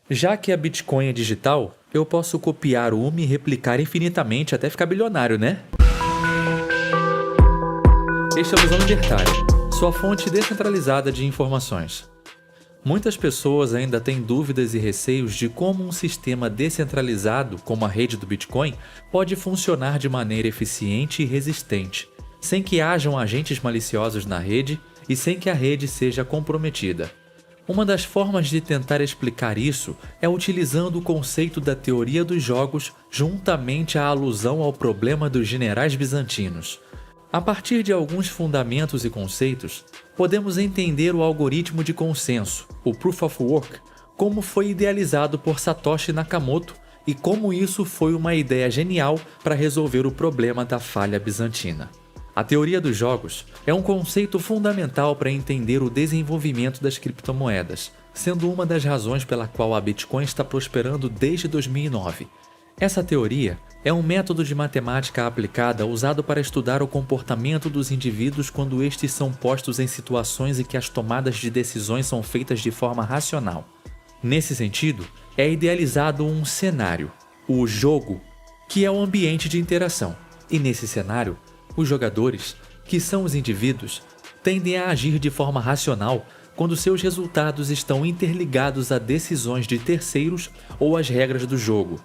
Já que a Bitcoin é digital, eu posso copiar uma e replicar infinitamente até ficar bilionário, né? Este é o Visão Libertária, sua fonte descentralizada de informações. Muitas pessoas ainda têm dúvidas e receios de como um sistema descentralizado, como a rede do Bitcoin, pode funcionar de maneira eficiente e resistente, sem que hajam agentes maliciosos na rede e sem que a rede seja comprometida. Uma das formas de tentar explicar isso é utilizando o conceito da teoria dos jogos juntamente à alusão ao problema dos generais bizantinos. A partir de alguns fundamentos e conceitos, podemos entender o algoritmo de consenso, o Proof of Work, como foi idealizado por Satoshi Nakamoto e como isso foi uma ideia genial para resolver o problema da falha bizantina. A teoria dos jogos é um conceito fundamental para entender o desenvolvimento das criptomoedas, sendo uma das razões pela qual a Bitcoin está prosperando desde 2009. Essa teoria é um método de matemática aplicada usado para estudar o comportamento dos indivíduos quando estes são postos em situações em que as tomadas de decisões são feitas de forma racional. Nesse sentido, é idealizado um cenário, o jogo, que é o ambiente de interação. E nesse cenário, os jogadores, que são os indivíduos, tendem a agir de forma racional quando seus resultados estão interligados a decisões de terceiros ou às regras do jogo.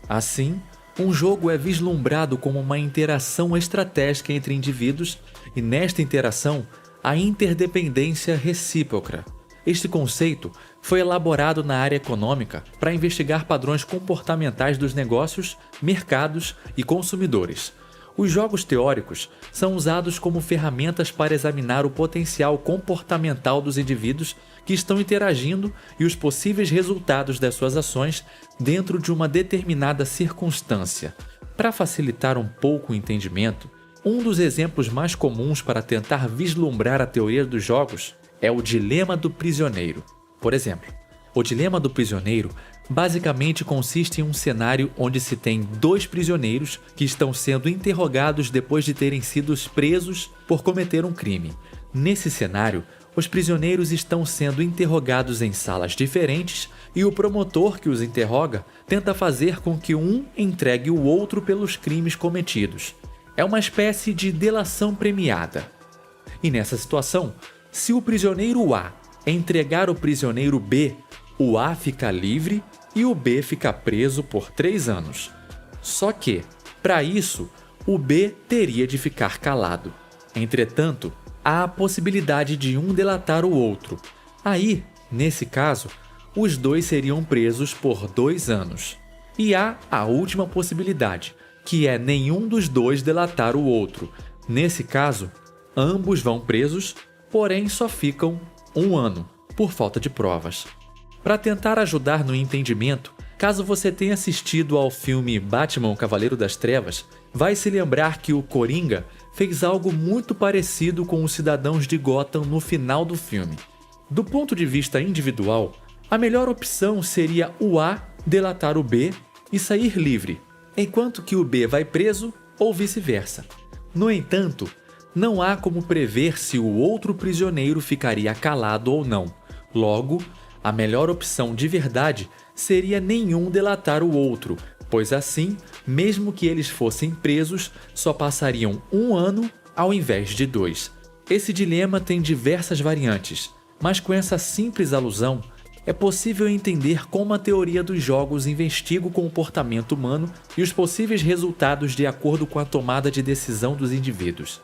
Assim, um jogo é vislumbrado como uma interação estratégica entre indivíduos e, nesta interação, a interdependência recíproca. Este conceito foi elaborado na área econômica para investigar padrões comportamentais dos negócios, mercados e consumidores. Os jogos teóricos são usados como ferramentas para examinar o potencial comportamental dos indivíduos que estão interagindo e os possíveis resultados das suas ações dentro de uma determinada circunstância. Para facilitar um pouco o entendimento, um dos exemplos mais comuns para tentar vislumbrar a teoria dos jogos é o dilema do prisioneiro. Por exemplo, o dilema do prisioneiro basicamente consiste em um cenário onde se tem dois prisioneiros que estão sendo interrogados depois de terem sido presos por cometer um crime. Nesse cenário, os prisioneiros estão sendo interrogados em salas diferentes e o promotor que os interroga tenta fazer com que um entregue o outro pelos crimes cometidos. É uma espécie de delação premiada. E nessa situação, se o prisioneiro A entregar o prisioneiro B, o A fica livre e o B fica preso por 3 anos. Só que, para isso, o B teria de ficar calado. Entretanto, há a possibilidade de um delatar o outro. Aí, nesse caso, os dois seriam presos por 2 anos. E há a última possibilidade, que é nenhum dos dois delatar o outro. Nesse caso, ambos vão presos, porém só ficam 1 ano, por falta de provas. Para tentar ajudar no entendimento, caso você tenha assistido ao filme Batman, o Cavaleiro das Trevas, vai se lembrar que o Coringa fez algo muito parecido com os cidadãos de Gotham no final do filme. Do ponto de vista individual, a melhor opção seria o A delatar o B e sair livre, enquanto que o B vai preso ou vice-versa. No entanto, não há como prever se o outro prisioneiro ficaria calado ou não. Logo, a melhor opção de verdade seria nenhum delatar o outro, pois assim, mesmo que eles fossem presos, só passariam 1 ano ao invés de 2. Esse dilema tem diversas variantes, mas com essa simples alusão, é possível entender como a teoria dos jogos investiga o comportamento humano e os possíveis resultados de acordo com a tomada de decisão dos indivíduos.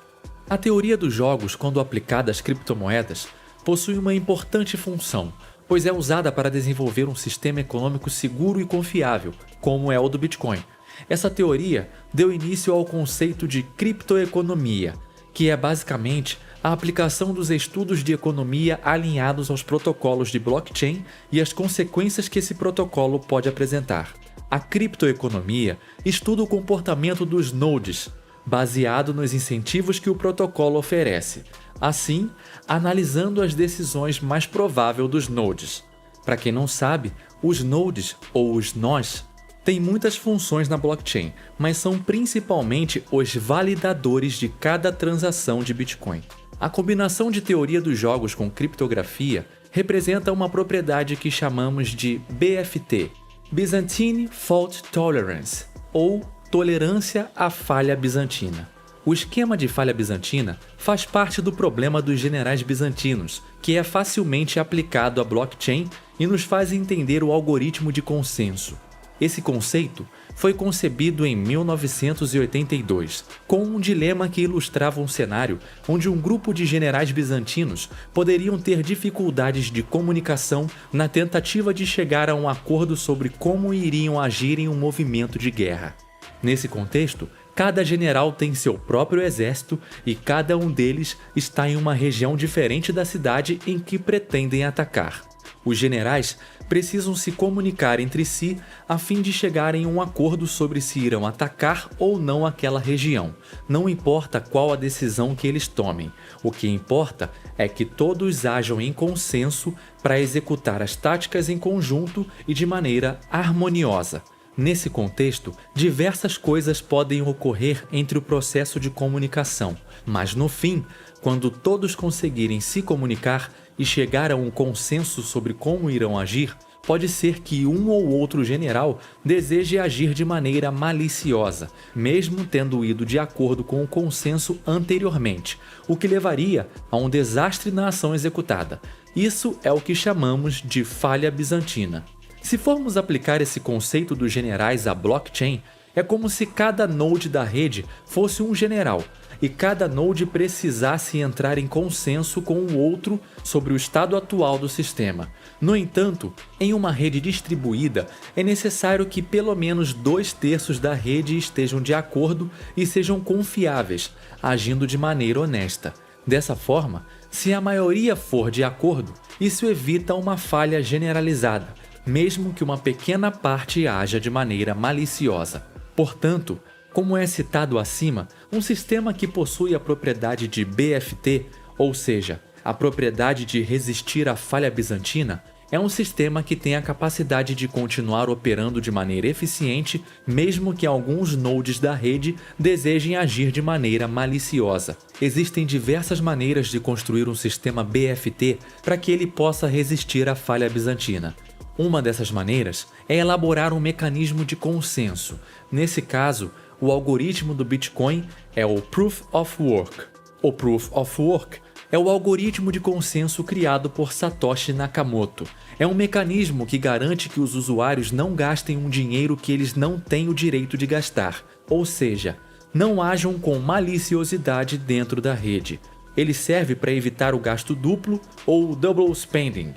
A teoria dos jogos, quando aplicada às criptomoedas, possui uma importante função, pois é usada para desenvolver um sistema econômico seguro e confiável, como é o do Bitcoin. Essa teoria deu início ao conceito de criptoeconomia, que é basicamente a aplicação dos estudos de economia alinhados aos protocolos de blockchain e as consequências que esse protocolo pode apresentar. A criptoeconomia estuda o comportamento dos nodes, baseado nos incentivos que o protocolo oferece, assim, analisando as decisões mais prováveis dos nodes. Para quem não sabe, os nodes, ou os nós, têm muitas funções na blockchain, mas são principalmente os validadores de cada transação de Bitcoin. A combinação de teoria dos jogos com criptografia representa uma propriedade que chamamos de BFT, Byzantine Fault Tolerance, ou tolerância à falha bizantina. O esquema de falha bizantina faz parte do problema dos generais bizantinos, que é facilmente aplicado à blockchain e nos faz entender o algoritmo de consenso. Esse conceito foi concebido em 1982, com um dilema que ilustrava um cenário onde um grupo de generais bizantinos poderiam ter dificuldades de comunicação na tentativa de chegar a um acordo sobre como iriam agir em um movimento de guerra. Nesse contexto, cada general tem seu próprio exército e cada um deles está em uma região diferente da cidade em que pretendem atacar. Os generais precisam se comunicar entre si a fim de chegarem a um acordo sobre se irão atacar ou não aquela região. Não importa qual a decisão que eles tomem, o que importa é que todos ajam em consenso para executar as táticas em conjunto e de maneira harmoniosa. Nesse contexto, diversas coisas podem ocorrer entre o processo de comunicação, mas no fim, quando todos conseguirem se comunicar e chegar a um consenso sobre como irão agir, pode ser que um ou outro general deseje agir de maneira maliciosa, mesmo tendo ido de acordo com o consenso anteriormente, o que levaria a um desastre na ação executada. Isso é o que chamamos de falha bizantina. Se formos aplicar esse conceito dos generais à blockchain, é como se cada node da rede fosse um general e cada node precisasse entrar em consenso com o outro sobre o estado atual do sistema. No entanto, em uma rede distribuída, é necessário que pelo menos 2/3 da rede estejam de acordo e sejam confiáveis, agindo de maneira honesta. Dessa forma, se a maioria for de acordo, isso evita uma falha generalizada, mesmo que uma pequena parte haja de maneira maliciosa. Portanto, como é citado acima, um sistema que possui a propriedade de BFT, ou seja, a propriedade de resistir à falha bizantina, é um sistema que tem a capacidade de continuar operando de maneira eficiente, mesmo que alguns nodes da rede desejem agir de maneira maliciosa. Existem diversas maneiras de construir um sistema BFT para que ele possa resistir à falha bizantina. Uma dessas maneiras é elaborar um mecanismo de consenso. Nesse caso, o algoritmo do Bitcoin é o Proof of Work. O Proof of Work é o algoritmo de consenso criado por Satoshi Nakamoto. É um mecanismo que garante que os usuários não gastem um dinheiro que eles não têm o direito de gastar, ou seja, não ajam com maliciosidade dentro da rede. Ele serve para evitar o gasto duplo ou double spending.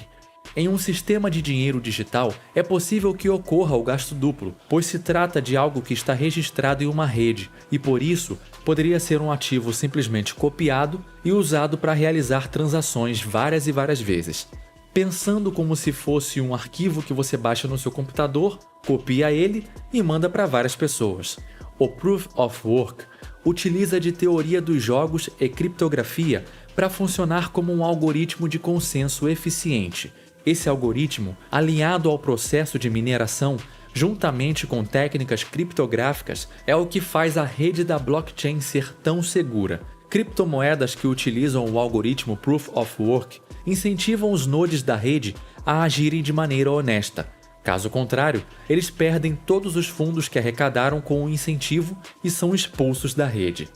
Em um sistema de dinheiro digital, é possível que ocorra o gasto duplo, pois se trata de algo que está registrado em uma rede e, por isso, poderia ser um ativo simplesmente copiado e usado para realizar transações várias e várias vezes. Pensando como se fosse um arquivo que você baixa no seu computador, copia ele e manda para várias pessoas. O Proof of Work utiliza de teoria dos jogos e criptografia para funcionar como um algoritmo de consenso eficiente. Esse algoritmo, alinhado ao processo de mineração, juntamente com técnicas criptográficas, é o que faz a rede da blockchain ser tão segura. Criptomoedas que utilizam o algoritmo Proof of Work incentivam os nodes da rede a agirem de maneira honesta. Caso contrário, eles perdem todos os fundos que arrecadaram com o incentivo e são expulsos da rede.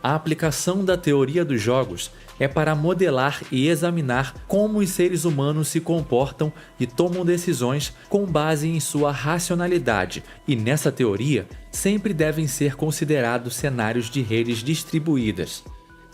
A aplicação da teoria dos jogos é para modelar e examinar como os seres humanos se comportam e tomam decisões com base em sua racionalidade, e nessa teoria sempre devem ser considerados cenários de redes distribuídas.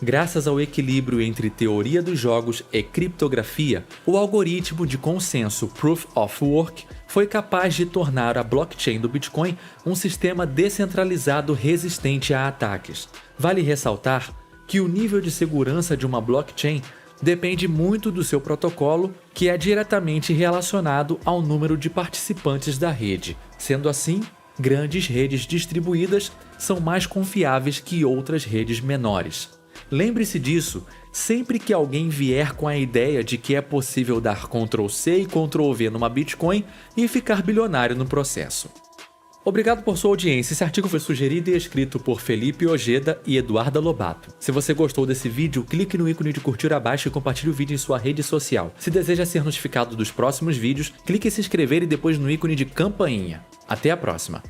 Graças ao equilíbrio entre teoria dos jogos e criptografia, o algoritmo de consenso Proof of Work foi capaz de tornar a blockchain do Bitcoin um sistema descentralizado resistente a ataques. Vale ressaltar que o nível de segurança de uma blockchain depende muito do seu protocolo, que é diretamente relacionado ao número de participantes da rede. Sendo assim, grandes redes distribuídas são mais confiáveis que outras redes menores. Lembre-se disso sempre que alguém vier com a ideia de que é possível dar Ctrl+C e Ctrl+V numa Bitcoin e ficar bilionário no processo. Obrigado por sua audiência. Esse artigo foi sugerido e escrito por Felipe Ojeda e Eduarda Lobato. Se você gostou desse vídeo, clique no ícone de curtir abaixo e compartilhe o vídeo em sua rede social. Se deseja ser notificado dos próximos vídeos, clique em se inscrever e depois no ícone de campainha. Até a próxima!